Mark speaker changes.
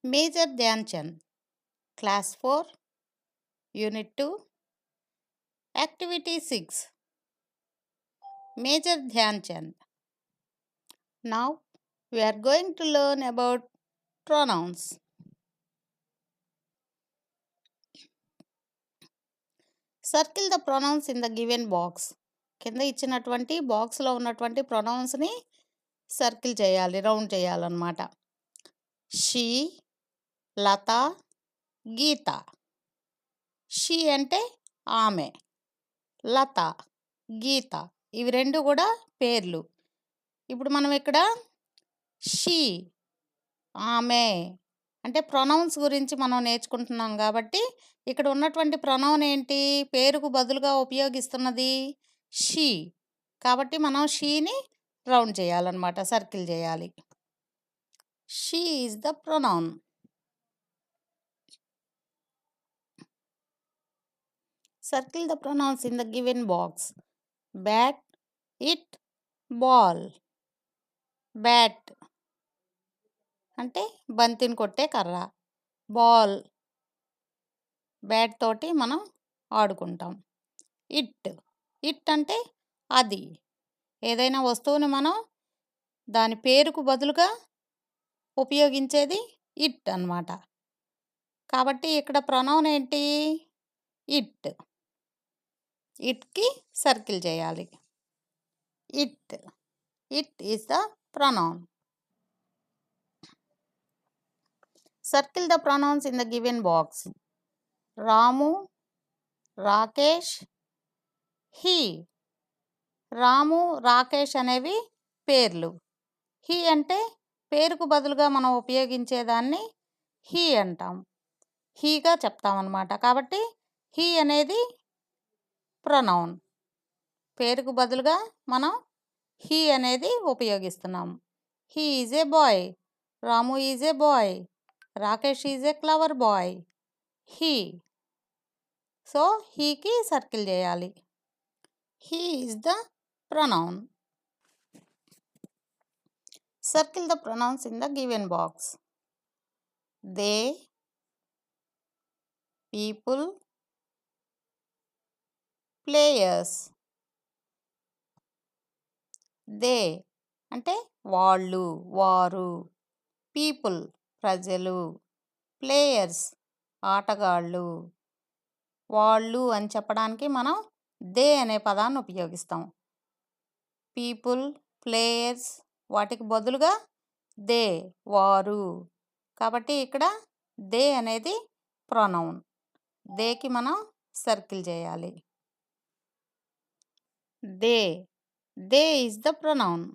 Speaker 1: Major Dhyanchand, Class 4, Unit 2, Activity 6. Major Dhyanchand. Now we are going to learn about pronouns. Circle the pronouns in the given box. కింద ఇచ్చినటువంటి బాక్స్లో ఉన్నటువంటి ప్రొనౌన్స్ని circle చేయాలి, round చేయాలన్నమాట. She, Latha, Geetha. She అంటే ఆమె, లత, గీత, ఇవి రెండు కూడా పేర్లు. ఇప్పుడు మనం ఇక్కడ షీ, ఆమె అంటే ప్రొనౌన్స్ గురించి మనం నేర్చుకుంటున్నాం కాబట్టి ఇక్కడ ఉన్నటువంటి ప్రొనౌన్ ఏంటి, పేరుకు బదులుగా ఉపయోగిస్తున్నది షీ. కాబట్టి మనం షీని రౌండ్ చేయాలన్నమాట, సర్కిల్ చేయాలి. She is the pronoun. Circle the pronouns in the given box. Bat, it, ball. Bat అంటే బంతిని కొట్టే కర్ర. బాల్, బ్యాట్ తోటి మనం ఆడుకుంటాం. ఇట్, ఇట్ అంటే అది, ఏదైనా వస్తువుని మనం దాని పేరుకు బదులుగా ఉపయోగించేది ఇట్ అన్నమాట. కాబట్టి ఇక్కడ ప్రొనౌన్ ఏంటి, ఇట్. ఇట్కి సర్కిల్ చేయాలి. It, it is the pronoun. Circle the pronouns in the given box. Ramu, Rakesh, he. రాము, రాకేష్ అనేవి పేర్లు. హీ అంటే పేరుకు బదులుగా మనం ఉపయోగించేదాన్ని హీ అంటాం, హీగా చెప్తామన్నమాట. కాబట్టి హీ అనేది ప్రొనౌన్, పేరుకు బదులుగా మనం హీ అనేది ఉపయోగిస్తున్నాం. He is a boy, Ramu is a boy, Rakesh is a clever boy. He, so హీకి సర్కిల్ చేయాలి. He is the pronoun. Circle the pronouns in the given box. They, people, players. They అంటే వాళ్ళు, వారు. పీపుల్ ప్రజలు, players ఆటగాళ్ళు. వాళ్ళు అని చెప్పడానికి మనం దే అనే పదాన్ని ఉపయోగిస్తాం. పీపుల్, ప్లేయర్స్ వాటికి బదులుగా దే, వారు. కాబట్టి ఇక్కడ దే అనేది ప్రొనౌన్, దేకి మనం సర్కిల్ చేయాలి. They, they is the pronoun.